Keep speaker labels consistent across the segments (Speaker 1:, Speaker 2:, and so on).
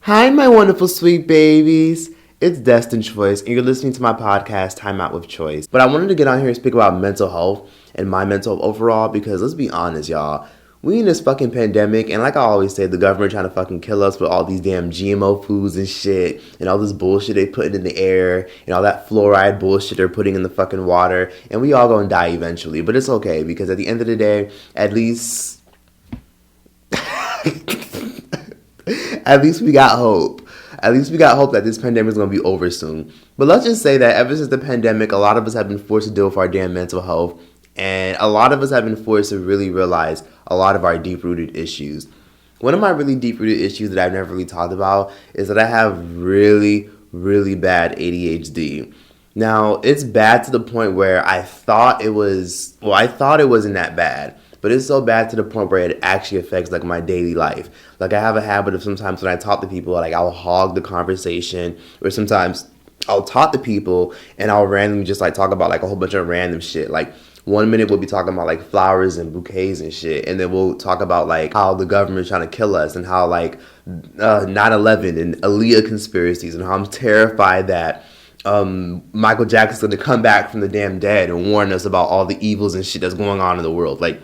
Speaker 1: Hi, my wonderful sweet babies. It's Destined Choice, and you're listening to my podcast, Time Out with Choice. But I wanted to get on here and speak about mental health and my mental health overall because let's be honest, y'all. We in this fucking pandemic, and like I always say, the government trying to fucking kill us with all these damn GMO foods and shit, and all this bullshit they putting in the air, and all that fluoride bullshit they're putting in the fucking water, and we all gonna die eventually. But it's okay, because at the end of the day, at least we got hope. At least we got hope that this pandemic is going to be over soon. But let's just say that ever since the pandemic, a lot of us have been forced to deal with our damn mental health. And a lot of us have been forced to really realize a lot of our deep-rooted issues. One of my really deep-rooted issues that I've never really talked about is that I have really, really bad ADHD. Now, it's bad to the point where I thought it wasn't that bad. But it's so bad to the point where it actually affects like my daily life. Like I have a habit of sometimes when I talk to people, like I'll hog the conversation, or sometimes I'll talk to people and I'll randomly just like talk about like a whole bunch of random shit. Like 1 minute we'll be talking about like flowers and bouquets and shit, and then we'll talk about like how the government's trying to kill us and how like 9/11 and Aaliyah conspiracies and how I'm terrified that Michael Jackson's going to come back from the damn dead and warn us about all the evils and shit that's going on in the world. Like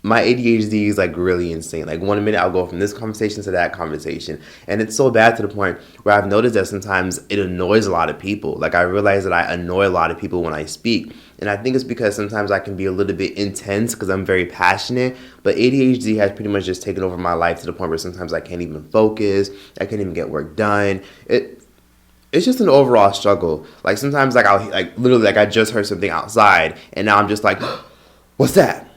Speaker 1: my ADHD is like really insane. Like 1 minute I'll go from this conversation to that conversation. And it's so bad to the point where I've noticed that sometimes it annoys a lot of people. Like I realize that I annoy a lot of people when I speak. And I think it's because sometimes I can be a little bit intense because I'm very passionate. But ADHD has pretty much just taken over my life to the point where sometimes I can't even focus. I can't even get work done. It's just an overall struggle. Like sometimes like I'll like literally like I just heard something outside and now I'm just like, what's that?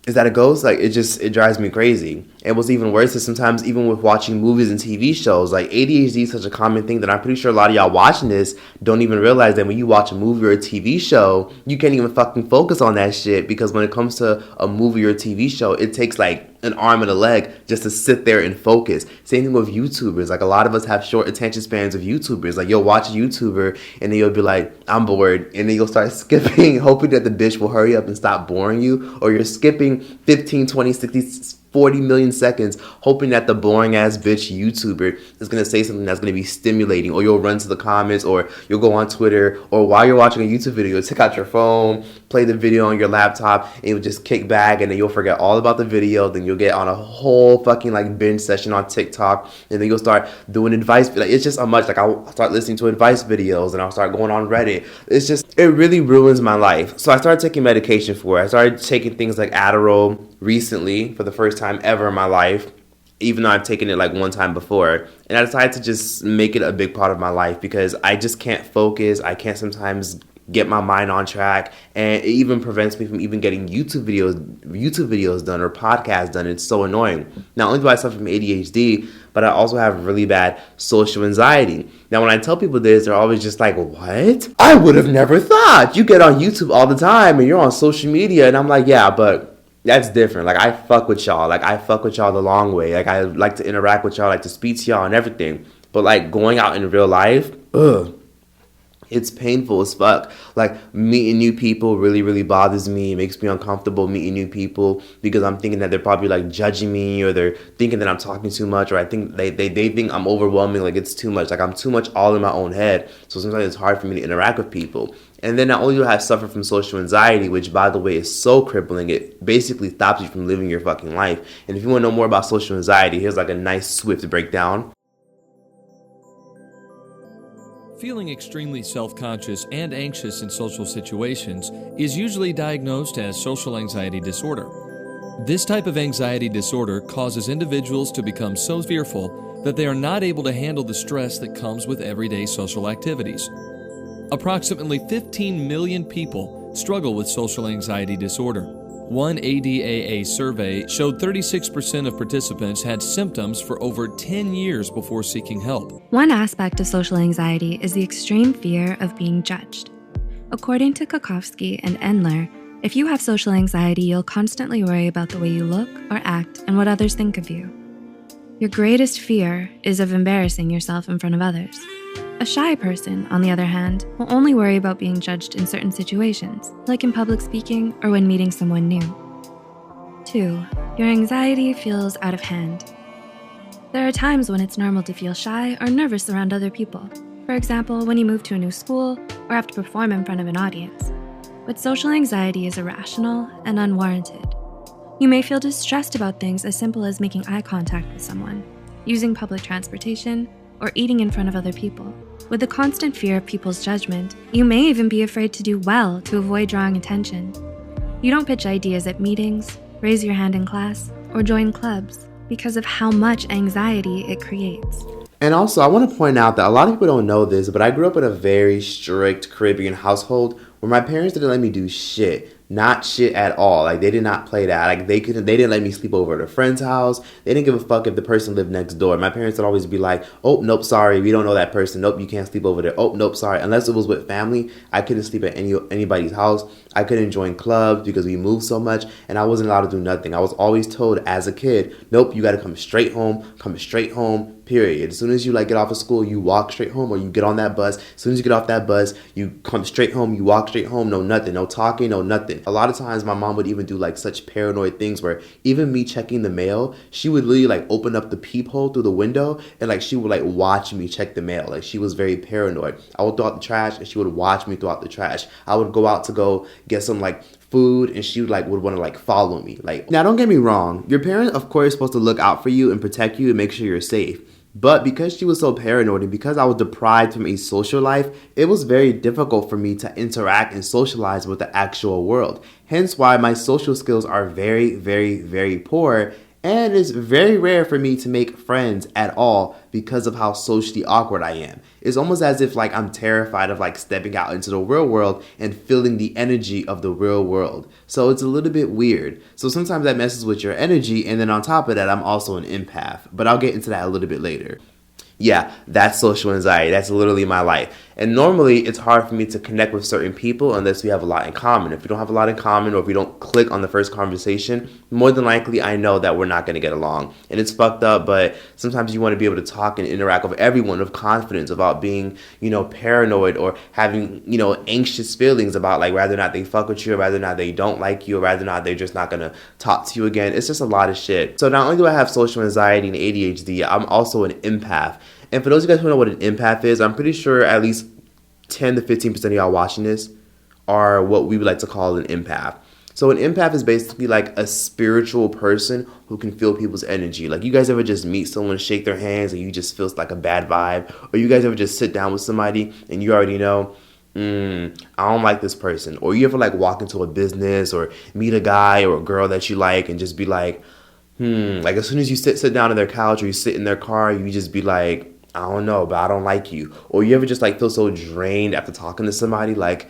Speaker 1: Is that a ghost? Like, it drives me crazy. And what's even worse is sometimes even with watching movies and TV shows, like ADHD is such a common thing that I'm pretty sure a lot of y'all watching this don't even realize that when you watch a movie or a TV show, you can't even fucking focus on that shit because when it comes to a movie or a TV show, it takes like an arm and a leg just to sit there and focus. Same thing with YouTubers. Like a lot of us have short attention spans of YouTubers. Like you'll watch a YouTuber and then you'll be like, I'm bored. And then you'll start skipping, hoping that the bitch will hurry up and stop boring you. Or you're skipping 15, 20, 60, 40 million seconds, hoping that the boring ass bitch YouTuber is going to say something that's going to be stimulating, or you'll run to the comments, or you'll go on Twitter, or while you're watching a YouTube video, take out your phone, play the video on your laptop, and you'll just kick back, and then you'll forget all about the video, then you'll get on a whole fucking like binge session on TikTok, and then you'll start doing advice, like it's just so much, like I'll start listening to advice videos, and I'll start going on Reddit. It really ruins my life. So I started taking medication for it. I started taking things like Adderall recently for the first time ever in my life, even though I've taken it like one time before. And I decided to just make it a big part of my life because I just can't focus. I can't sometimes get my mind on track, and it even prevents me from even getting YouTube videos done or podcasts done. It's so annoying. Not only do I suffer from ADHD, but I also have really bad social anxiety. Now, when I tell people this, they're always just like, what? I would have never thought. You get on YouTube all the time and you're on social media. And I'm like, yeah, but that's different. Like, I fuck with y'all. Like, I fuck with y'all the long way. Like, I like to interact with y'all, like to speak to y'all and everything. But, like, going out in real life, it's painful as fuck. Like, meeting new people really, really bothers me. It makes me uncomfortable meeting new people because I'm thinking that they're probably, like, judging me, or they're thinking that I'm talking too much, or I think they think I'm overwhelming, like, it's too much. Like, I'm too much all in my own head. So sometimes it's hard for me to interact with people. And then not only do I suffer from social anxiety, which, by the way, is so crippling, it basically stops you from living your fucking life. And if you want to know more about social anxiety, here's like a nice, swift breakdown.
Speaker 2: Feeling extremely self-conscious and anxious in social situations is usually diagnosed as social anxiety disorder. This type of anxiety disorder causes individuals to become so fearful that they are not able to handle the stress that comes with everyday social activities. Approximately 15 million people struggle with social anxiety disorder. One ADAA survey showed 36% of participants had symptoms for over 10 years before seeking help.
Speaker 3: One aspect of social anxiety is the extreme fear of being judged. According to Kokovsky and Endler, if you have social anxiety, you'll constantly worry about the way you look or act and what others think of you. Your greatest fear is of embarrassing yourself in front of others. A shy person, on the other hand, will only worry about being judged in certain situations, like in public speaking or when meeting someone new. 2. Your anxiety feels out of hand. There are times when it's normal to feel shy or nervous around other people. For example, when you move to a new school or have to perform in front of an audience. But social anxiety is irrational and unwarranted. You may feel distressed about things as simple as making eye contact with someone, using public transportation, or eating in front of other people. With the constant fear of people's judgment, you may even be afraid to do well to avoid drawing attention. You don't pitch ideas at meetings, raise your hand in class, or join clubs because of how much anxiety it creates.
Speaker 1: And also, I want to point out that a lot of people don't know this, but I grew up in a very strict Caribbean household where my parents didn't let me do shit. Not shit at all. Like, they did not play that. Like, they didn't let me sleep over at a friend's house. They didn't give a fuck if the person lived next door. My parents would always be like, oh, nope, sorry, we don't know that person. Nope, you can't sleep over there. Oh, nope, sorry. Unless it was with family, I couldn't sleep at anybody's house. I couldn't join clubs because we moved so much, and I wasn't allowed to do nothing. I was always told as a kid, nope, you got to come straight home, period. As soon as you like get off of school, you walk straight home, or you get on that bus. As soon as you get off that bus, you come straight home, you walk straight home, no nothing, no talking, no nothing. A lot of times my mom would even do like such paranoid things where even me checking the mail, she would literally like open up the peephole through the window and like she would like watch me check the mail. Like, she was very paranoid. I would throw out the trash and she would watch me throw out the trash. I would go out to go get some like food and she would want to like follow me. Like, now don't get me wrong, your parent of course is supposed to look out for you and protect you and make sure you're safe. But because she was so paranoid and because I was deprived from a social life, it was very difficult for me to interact and socialize with the actual world. Hence why my social skills are very, very, very poor. And it's very rare for me to make friends at all because of how socially awkward I am. It's almost as if like I'm terrified of like stepping out into the real world and feeling the energy of the real world. So it's a little bit weird. So sometimes that messes with your energy, and then on top of that, I'm also an empath. But I'll get into that a little bit later. Yeah, that's social anxiety. That's literally my life. And normally it's hard for me to connect with certain people unless we have a lot in common. If we don't have a lot in common, or if we don't click on the first conversation, more than likely I know that we're not going to get along. And it's fucked up, but sometimes you want to be able to talk and interact with everyone with confidence without being, paranoid or having, anxious feelings about like whether or not they fuck with you, or whether or not they don't like you, or whether or not they're just not going to talk to you again. It's just a lot of shit. So not only do I have social anxiety and ADHD, I'm also an empath. And for those of you guys who know what an empath is, I'm pretty sure at least 10 to 15% of y'all watching this are what we would like to call an empath. So an empath is basically like a spiritual person who can feel people's energy. Like, you guys ever just meet someone, shake their hands, and you just feel like a bad vibe? Or you guys ever just sit down with somebody and you already know, I don't like this person? Or you ever like walk into a business or meet a guy or a girl that you like and just be like, like as soon as you sit down on their couch or you sit in their car, you just be like, I don't know, but I don't like you. Or you ever just like feel so drained after talking to somebody, like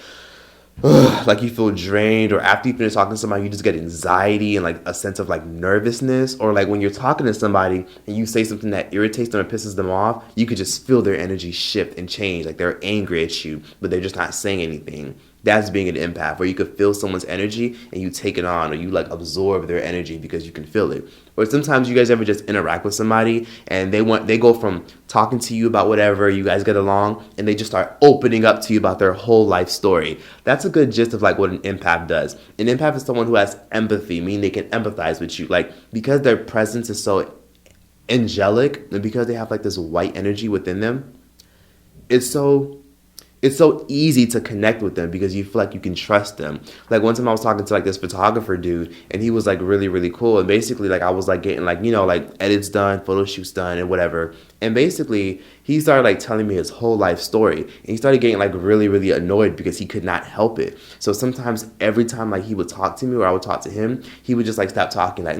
Speaker 1: you feel drained, or after you finish talking to somebody, you just get anxiety and like a sense of like nervousness, or like when you're talking to somebody and you say something that irritates them or pisses them off, you could just feel their energy shift and change. Like, they're angry at you, but they're just not saying anything. That's being an empath, where you could feel someone's energy and you take it on, or you like absorb their energy because you can feel it. Or sometimes you guys ever just interact with somebody and they go from talking to you about whatever, you guys get along, and they just start opening up to you about their whole life story. That's a good gist of like what an empath does. An empath is someone who has empathy, meaning they can empathize with you. Like, because their presence is so angelic and because they have like this white energy within them, it's so easy to connect with them because you feel like you can trust them. Like, one time I was talking to like this photographer dude, and he was like really, really cool. And basically like I was like getting like, like edits done, photo shoots done and whatever. And basically he started like telling me his whole life story. And he started getting like really, really annoyed because he could not help it. So sometimes every time like he would talk to me or I would talk to him, he would just like stop talking, like,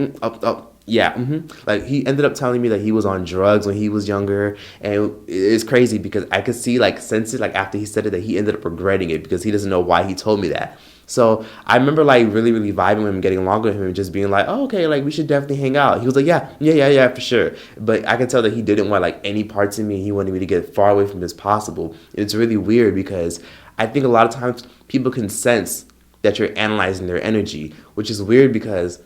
Speaker 1: Like, he ended up telling me that he was on drugs when he was younger, and it's crazy because I could see like sense it like after he said it that he ended up regretting it because he doesn't know why he told me that. So I remember like really, really vibing with him, getting along with him, and just being like, oh, okay, like we should definitely hang out. He was like, yeah, for sure. But I could tell that he didn't want like any parts of me. He wanted me to get as far away from him as possible. It's really weird because I think a lot of times people can sense that you're analyzing their energy, which is weird because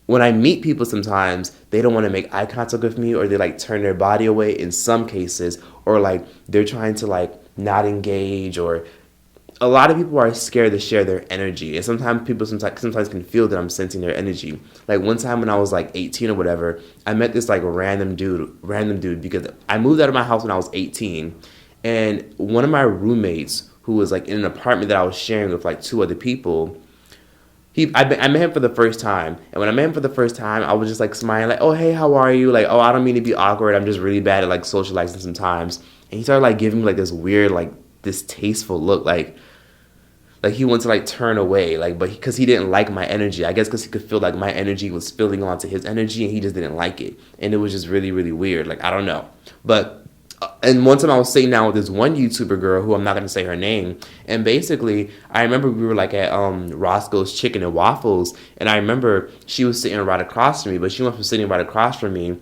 Speaker 1: when I meet people sometimes, they don't want to make eye contact with me, or they like turn their body away in some cases, or like they're trying to like not engage, or a lot of people are scared to share their energy, and sometimes people sometimes can feel that I'm sensing their energy. Like one time when I was like 18 or whatever, I met this like random dude because I moved out of my house when I was 18, and one of my roommates who was like in an apartment that I was sharing with like two other people. I met him for the first time, and when I met him for the first time, I was just like smiling, like, "Oh, hey, how are you?" Like, "Oh, I don't mean to be awkward. I'm just really bad at like socializing sometimes." And he started like giving me like this weird, like distasteful look, like he wanted to like turn away, like, but because he didn't like my energy, I guess because he could feel like my energy was spilling onto his energy, and he just didn't like it, and it was just really, really weird. Like, I don't know, but. And one time I was sitting down with this one YouTuber girl who I'm not going to say her name. And basically, I remember we were like at Roscoe's Chicken and Waffles. And I remember she was sitting right across from me. But she went from sitting right across from me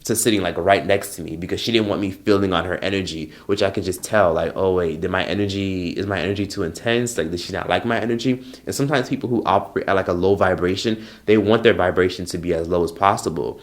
Speaker 1: to sitting like right next to me because she didn't want me feeling on her energy, which I could just tell like, oh wait, is my energy too intense? Like, did she not like my energy? And sometimes people who operate at like a low vibration, they want their vibration to be as low as possible.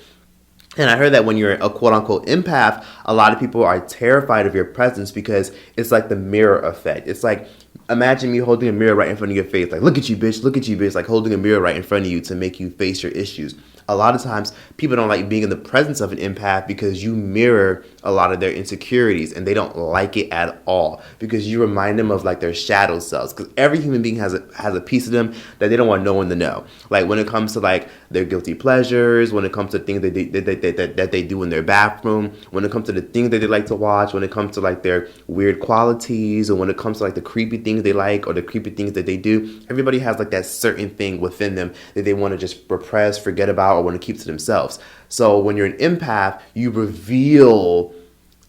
Speaker 1: And I heard that when you're a quote-unquote empath, a lot of people are terrified of your presence because it's like the mirror effect. It's like, imagine me holding a mirror right in front of your face. Like, look at you, bitch, like holding a mirror right in front of you to make you face your issues. A lot of times, people don't like being in the presence of an empath because you mirror a lot of their insecurities, and they don't like it at all because you remind them of like their shadow selves. Because every human being has a piece of them that they don't want no one to know. Like when it comes to like their guilty pleasures, when it comes to things that they do in their bathroom, when it comes to the things that they like to watch, when it comes to like their weird qualities, or when it comes to like the creepy things they like or the creepy things that they do. Everybody has like that certain thing within them that they want to just repress, forget about, or want to keep to themselves. So when you're an empath, you reveal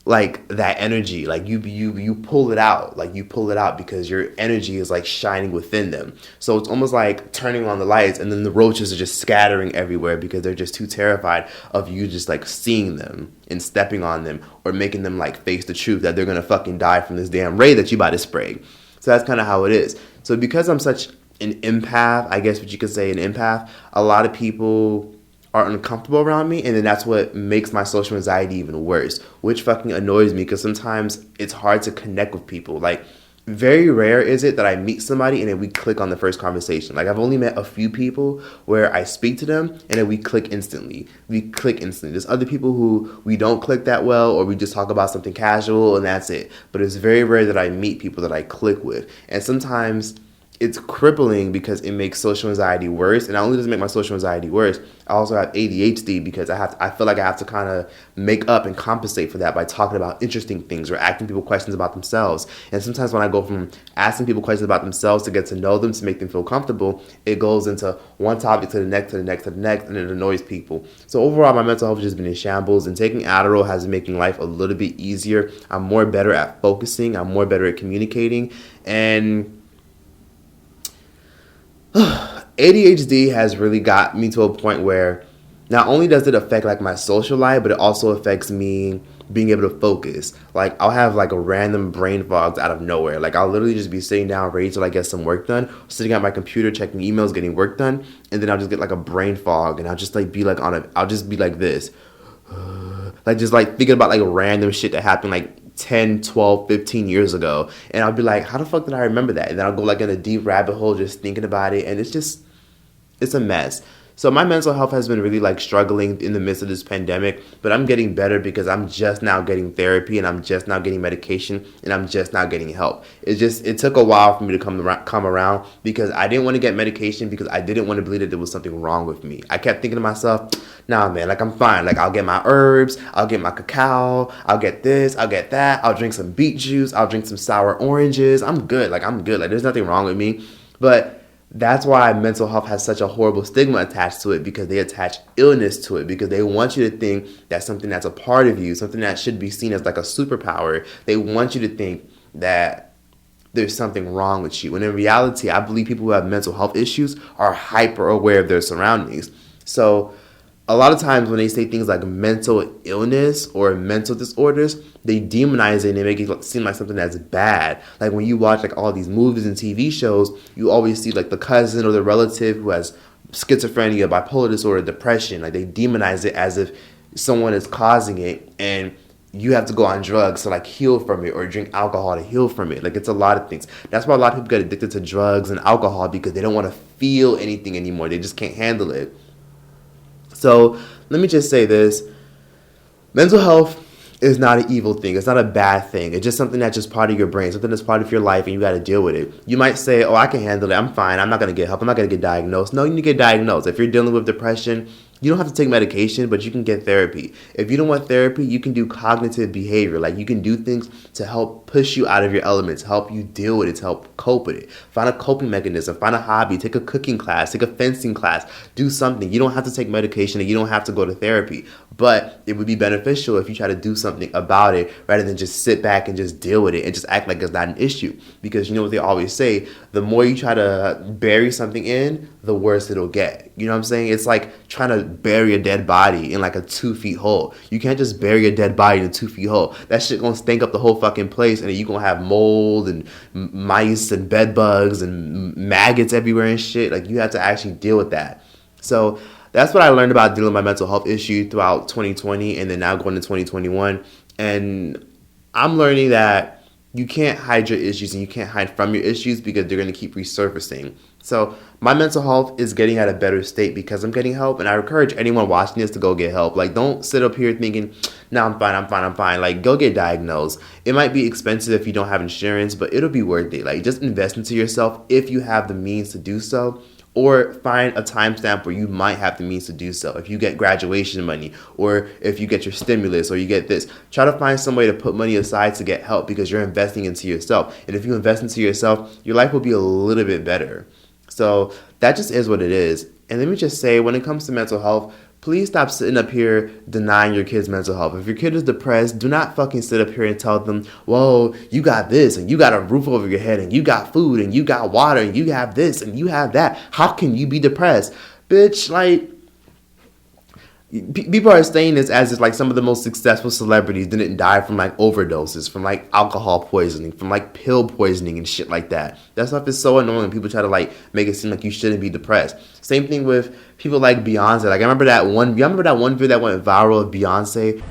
Speaker 1: like that energy, like you pull it out, because your energy is like shining within them. So it's almost like turning on the lights, and then the roaches are just scattering everywhere because they're just too terrified of you just like seeing them and stepping on them or making them like face the truth that they're gonna fucking die from this damn ray that you about to spray. So that's kind of how it is. So because I'm such an empath, I guess what you could say, an empath, a lot of people are uncomfortable around me, and then that's what makes my social anxiety even worse, which fucking annoys me because sometimes it's hard to connect with people. Like, very rare is it that I meet somebody and then we click on the first conversation. Like, I've only met a few people where I speak to them and then we click instantly. There's other people who we don't click that well, or we just talk about something casual and that's it. But it's very rare that I meet people that I click with. And sometimes it's crippling because it makes social anxiety worse. And not only does it make my social anxiety worse, I also have ADHD because I feel like I have to kind of make up and compensate for that by talking about interesting things or asking people questions about themselves. And sometimes when I go from asking people questions about themselves to get to know them, to make them feel comfortable, it goes into one topic to the next, and it annoys people. So overall, my mental health has just been in shambles, and taking Adderall has been making life a little bit easier. I'm more better at focusing. I'm more better at communicating. And ADHD has really got me to a point where not only does it affect like my social life, but it also affects me being able to focus. Like, I'll have like a random brain fogs out of nowhere. Like, I'll literally just be sitting down ready to like get some work done, sitting at my computer checking emails, getting work done, and then I'll just get like a brain fog, and I'll just like be like I'll just be like this, like just like thinking about like random shit that happened like 10, 12, 15 years ago. And I'll be like, how the fuck did I remember that? And then I'll go like in a deep rabbit hole just thinking about it. And it's a mess. So my mental health has been really like struggling in the midst of this pandemic, but I'm getting better because I'm just now getting therapy, and I'm just now getting medication, and I'm just now getting help. It took a while for me to come around because I didn't want to get medication because I didn't want to believe that there was something wrong with me. I kept thinking to myself, nah, man, like I'm fine. Like I'll get my herbs, I'll get my cacao, I'll get this, I'll get that, I'll drink some beet juice, I'll drink some sour oranges. I'm good. Like there's nothing wrong with me. But that's why mental health has such a horrible stigma attached to it, because they attach illness to it, because they want you to think that's something that's a part of you, something that should be seen as like a superpower. They want you to think that there's something wrong with you. When in reality, I believe people who have mental health issues are hyper aware of their surroundings. So a lot of times when they say things like mental illness or mental disorders, they demonize it and they make it seem like something that's bad. Like when you watch like all these movies and TV shows, you always see like the cousin or the relative who has schizophrenia, bipolar disorder, depression. Like they demonize it as if someone is causing it, and you have to go on drugs to like heal from it, or drink alcohol to heal from it. Like, it's a lot of things. That's why a lot of people get addicted to drugs and alcohol, because they don't want to feel anything anymore. They just can't handle it. So let me just say this. Mental health is not an evil thing. It's not a bad thing. It's just something that's just part of your brain, something that's part of your life, and you got to deal with it. You might say, oh, I can handle it. I'm fine. I'm not going to get help. I'm not going to get diagnosed. No, you need to get diagnosed. If you're dealing with depression, you don't have to take medication, but you can get therapy. If you don't want therapy, you can do cognitive behavior. Like, you can do things to help push you out of your elements, help you deal with it, to help cope with it. Find a coping mechanism, find a hobby, take a cooking class, take a fencing class, do something. You don't have to take medication and you don't have to go to therapy, but it would be beneficial if you try to do something about it rather than just sit back and just deal with it and just act like it's not an issue. Because you know what they always say, the more you try to bury something in, the worse it'll get. You know what I'm saying? It's like trying to bury a dead body in like a 2 feet hole. You can't just bury a dead body in a 2 feet hole. That shit gonna stink up the whole fucking place, and then you gonna have mold and mice and bed bugs and maggots everywhere and shit. Like, you have to actually deal with that. So that's what I learned about dealing with my mental health issue throughout 2020 and then now going to 2021. And I'm learning that you can't hide your issues and you can't hide from your issues, because they're going to keep resurfacing. So my mental health is getting at a better state because I'm getting help, and I encourage anyone watching this to go get help. Like, don't sit up here thinking, no, I'm fine. Like, go get diagnosed. It might be expensive if you don't have insurance, but it'll be worth it. Like, just invest into yourself if you have the means to do so. Or find a timestamp where you might have the means to do so. If you get graduation money, or if you get your stimulus, or you get this, try to find some way to put money aside to get help, because you're investing into yourself. And if you invest into yourself, your life will be a little bit better. So that just is what it is. And let me just say, when it comes to mental health, please stop sitting up here denying your kid's mental health. If your kid is depressed, do not fucking sit up here and tell them, whoa, you got this, and you got a roof over your head, and you got food, and you got water, and you have this, and you have that. How can you be depressed? Bitch, like, people are saying this as if like some of the most successful celebrities didn't die from like overdoses, from like alcohol poisoning, from like pill poisoning and shit like that. That stuff is so annoying. People try to like make it seem like you shouldn't be depressed. Same thing with people like Beyonce. Like, I remember that one video that went viral of Beyonce.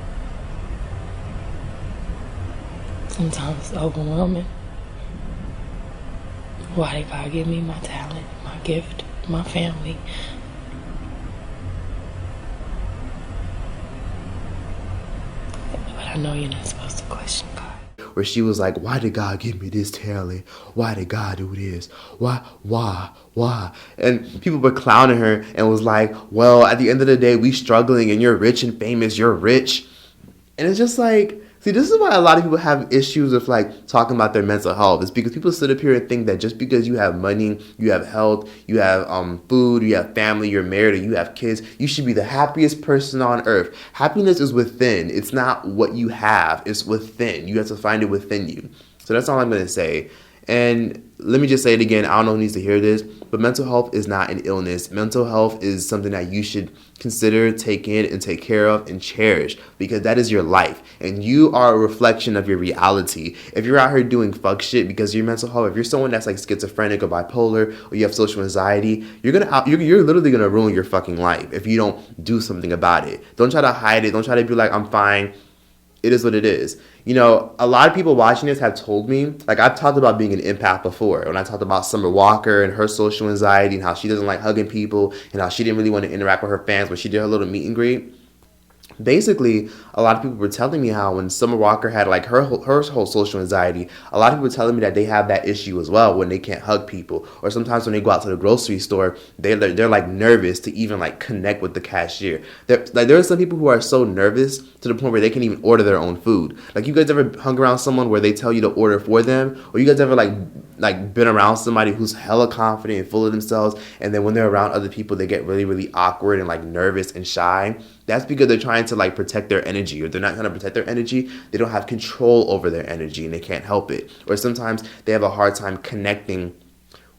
Speaker 4: Sometimes it's overwhelming. Why did God give me my talent, my gift, my family? I know you're not supposed to question God.
Speaker 1: Where she was like, why did God give me this talent? Why did God do this? Why? And people were clowning her and was like, well, at the end of the day, we struggling and you're rich and famous, you're rich. And it's just like, see, this is why a lot of people have issues with like talking about their mental health. It's because people sit up here and think that just because you have money, you have health, you have food, you have family, you're married, or you have kids, you should be the happiest person on earth. Happiness is within. It's not what you have. It's within. You have to find it within you. So that's all I'm going to say. And let me just say it again. I don't know who needs to hear this, but mental health is not an illness. Mental health is something that you should consider, take in, and take care of and cherish, because that is your life. And you are a reflection of your reality. If you're out here doing fuck shit because of your mental health, if you're someone that's like schizophrenic or bipolar, or you have social anxiety, you're literally gonna ruin your fucking life if you don't do something about it. Don't try to hide it. Don't try to be like, I'm fine. It is what it is. You know, a lot of people watching this have told me, like, I've talked about being an empath before. When I talked about Summer Walker and her social anxiety and how she doesn't like hugging people and how she didn't really want to interact with her fans when she did her little meet and greet. Basically, a lot of people were telling me how when Summer Walker had like her whole social anxiety, a lot of people were telling me that they have that issue as well when they can't hug people, or sometimes when they go out to the grocery store, they're like nervous to even like connect with the cashier. There are some people who are so nervous to the point where they can't even order their own food. Like, you guys ever hung around someone where they tell you to order for them, or you guys ever like been around somebody who's hella confident and full of themselves, and then when they're around other people, they get really, really awkward and like nervous and shy? That's because they're trying to like protect their energy, or they're not trying to protect their energy. They don't have control over their energy and they can't help it. Or sometimes they have a hard time connecting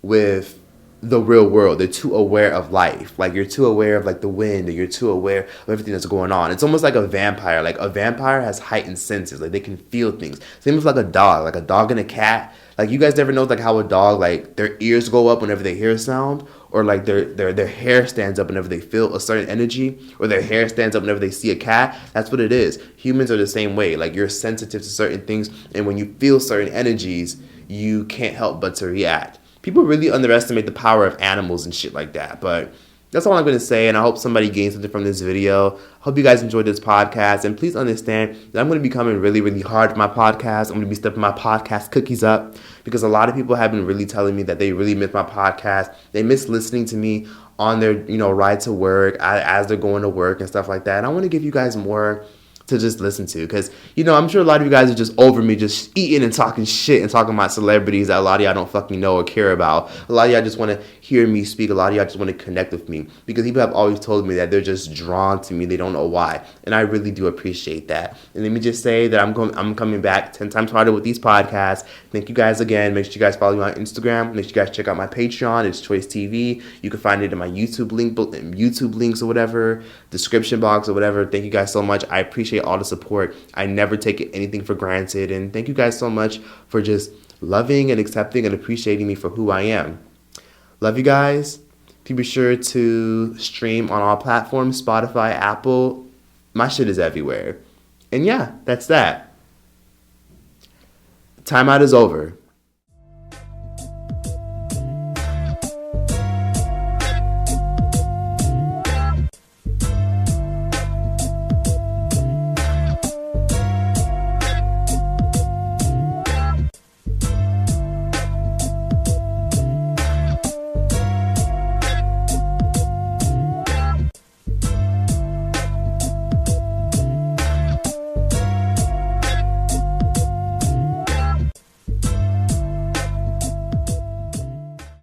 Speaker 1: with the real world. They're too aware of life. Like, you're too aware of like the wind, or you're too aware of everything that's going on. It's almost like a vampire. Like, a vampire has heightened senses. Like, they can feel things. Same as like a dog and a cat. Like, you guys ever know like how a dog, like, their ears go up whenever they hear a sound? or like their hair stands up whenever they feel a certain energy, or their hair stands up whenever they see a cat. That's what it is. Humans are the same way. Like, you're sensitive to certain things, and when you feel certain energies, you can't help but to react. People really underestimate the power of animals and shit like that, but that's all I'm going to say, and I hope somebody gained something from this video. Hope you guys enjoyed this podcast, and please understand that I'm going to be coming really, really hard for my podcast. I'm going to be stepping my podcast cookies up, because a lot of people have been really telling me that they really miss my podcast. They miss listening to me on their, ride to work, as they're going to work and stuff like that. And I want to give you guys more to just listen to, because I'm sure a lot of you guys are just over me just eating and talking shit and talking about celebrities that a lot of y'all don't fucking know or care about. A lot of y'all just want to hear me speak. A lot of y'all just want to connect with me, because people have always told me that they're just drawn to me. They don't know why, and I really do appreciate that. And let me just say that I'm coming back 10 times harder with these podcasts. Thank you guys again. Make sure you guys follow me on Instagram. Make sure you guys check out my Patreon. It's Choice TV. You can find it in my YouTube links or whatever, description box or whatever. Thank you guys so much. I appreciate all the support. I never take anything for granted, and thank you guys so much for just loving and accepting and appreciating me for who I am. Love you guys. Be sure to stream on all platforms: Spotify, Apple. My shit is everywhere. And yeah, that's that. Timeout is over.